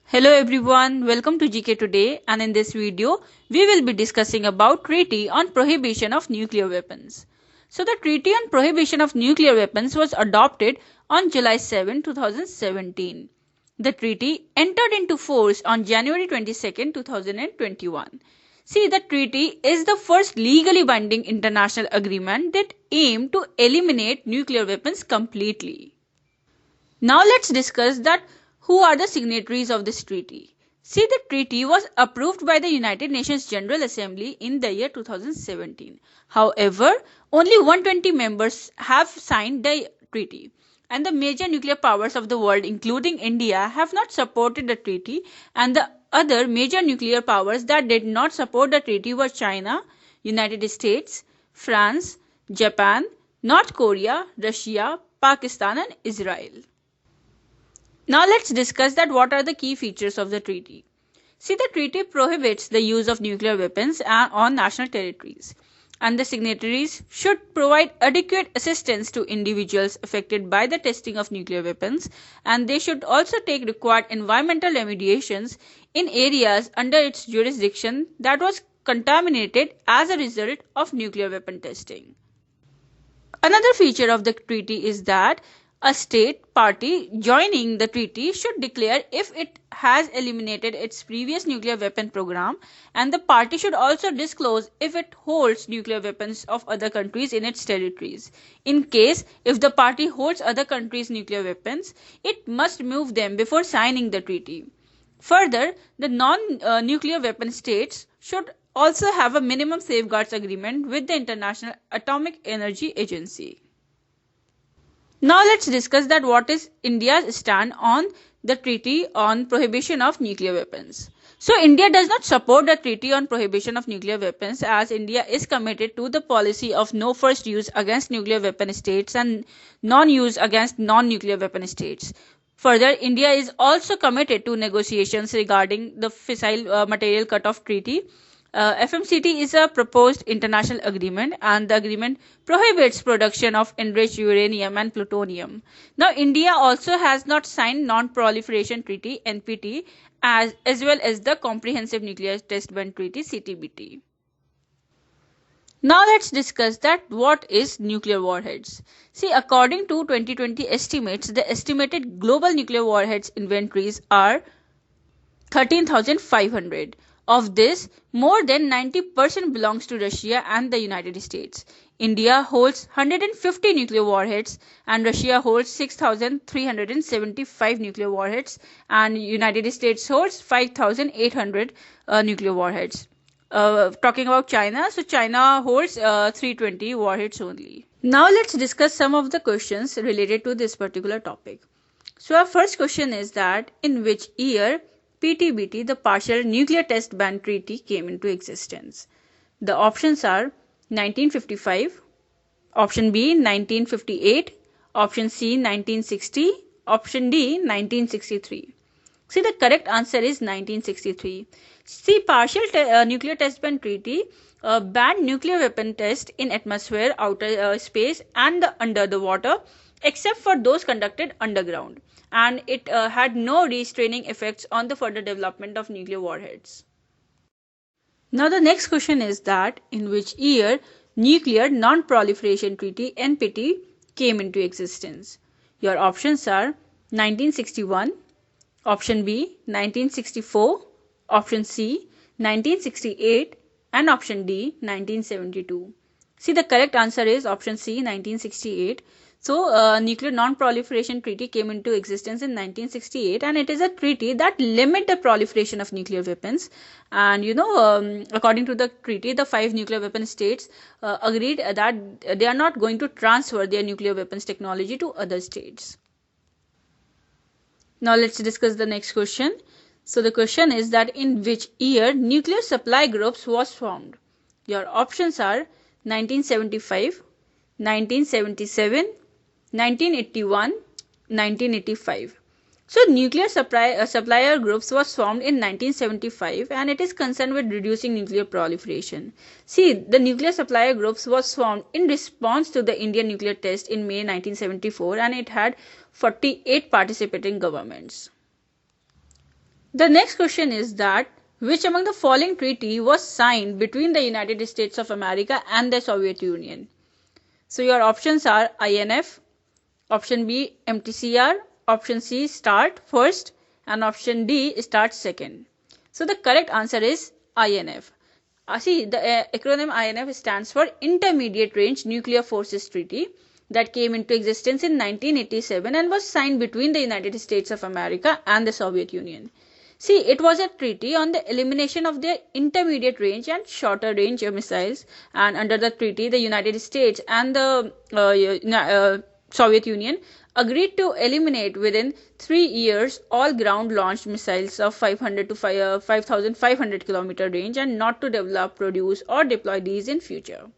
Hello everyone, welcome to GK Today, and in this video we will be discussing about Treaty on Prohibition of Nuclear Weapons. So the Treaty on Prohibition of Nuclear Weapons was adopted on July 7, 2017. The treaty entered into force on January 22, 2021. See, the treaty is the first legally binding international agreement that aimed to eliminate nuclear weapons completely. Now let's discuss that who are the signatories of this treaty. See, the treaty was approved by the United Nations General Assembly in the year 2017. However, only 120 members have signed the treaty. And the major nuclear powers of the world, including India, have not supported the treaty, and the other major nuclear powers that did not support the treaty were China, United States, France, Japan, North Korea, Russia, Pakistan and Israel. Now let's discuss that what are the key features of the treaty. See, the treaty prohibits the use of nuclear weapons on national territories, and the signatories should provide adequate assistance to individuals affected by the testing of nuclear weapons, and they should also take required environmental remediations in areas under its jurisdiction that was contaminated as a result of nuclear weapon testing. Another feature of the treaty is that a state party joining the treaty should declare if it has eliminated its previous nuclear weapon program, and the party should also disclose if it holds nuclear weapons of other countries in its territories. In case if the party holds other countries' nuclear weapons, it must remove them before signing the treaty. Further, the non-nuclear weapon states should also have a minimum safeguards agreement with the International Atomic Energy Agency. Now let's discuss that what is India's stand on the Treaty on Prohibition of Nuclear Weapons. So India does not support the Treaty on Prohibition of Nuclear Weapons, as India is committed to the policy of no first use against nuclear weapon states and non-use against non-nuclear weapon states. Further, India is also committed to negotiations regarding the Fissile Material Cutoff Treaty. FMCT is a proposed international agreement, and the agreement prohibits production of enriched uranium and plutonium. Now, India also has not signed Non-Proliferation Treaty (NPT) as well as the Comprehensive Nuclear Test Ban Treaty (CTBT). Now let's discuss that what is nuclear warheads. See, according to 2020 estimates, the estimated global nuclear warheads inventories are 13,500. Of this, more than 90% belongs to Russia and the United States. India holds 150 nuclear warheads, and Russia holds 6,375 nuclear warheads, and United States holds 5,800 nuclear warheads. Talking about China, so China holds 320 warheads only. Now let's discuss some of the questions related to this particular topic. So our first question is that in which year PTBT, the Partial Nuclear Test Ban Treaty, came into existence? The options are 1955, option B 1958, option C 1960, option D 1963. See, the correct answer is 1963. See, Partial Nuclear Test Ban Treaty banned nuclear weapon tests in atmosphere, outer space and under the water, except for those conducted underground, and it had no restraining effects on the further development of nuclear warheads. Now the next question is that in which year Nuclear Non-Proliferation Treaty (NPT) came into existence? Your options are 1961, option B 1964, option C 1968 and option D 1972. See, the correct answer is option C 1968. So, Nuclear Non-Proliferation Treaty came into existence in 1968, and it is a treaty that limits the proliferation of nuclear weapons. And according to the treaty, the 5 nuclear weapon states agreed that they are not going to transfer their nuclear weapons technology to other states. Now let's discuss the next question. So the question is that in which year nuclear supply groups was formed? Your options are 1975, 1977, 1981, 1985. So nuclear supplier groups was formed in 1975, and it is concerned with reducing nuclear proliferation. See, the nuclear supplier groups was formed in response to the Indian nuclear test in May 1974, and it had 48 participating governments. The next question is that which among the following treaty was signed between the United States of America and the Soviet Union? So your options are INF, option B MTCR, option C START first, and option D START second. So the correct answer is INF. See, the acronym INF stands for Intermediate Range Nuclear Forces Treaty, that came into existence in 1987 and was signed between the United States of America and the Soviet Union. See, it was a treaty on the elimination of their intermediate range and shorter range missiles, and under the treaty, the United States and the Soviet Union agreed to eliminate within 3 years all ground launched missiles of 500 to 5,500 kilometer range and not to develop, produce or deploy these in future.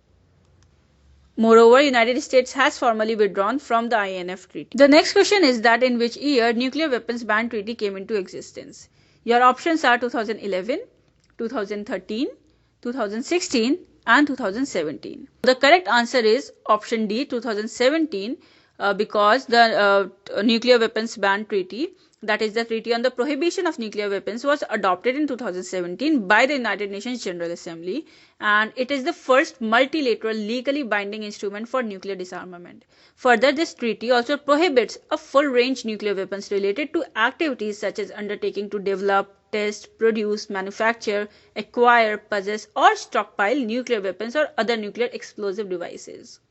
Moreover, United States has formally withdrawn from the INF treaty. The next question is that in which year nuclear weapons ban treaty came into existence? Your options are 2011, 2013, 2016 and 2017. The correct answer is option D 2017 because the nuclear weapons ban treaty, that is the Treaty on the Prohibition of Nuclear Weapons, was adopted in 2017 by the United Nations General Assembly, and it is the first multilateral legally binding instrument for nuclear disarmament. Further, this treaty also prohibits a full-range nuclear weapons related to activities such as undertaking to develop, test, produce, manufacture, acquire, possess or stockpile nuclear weapons or other nuclear explosive devices.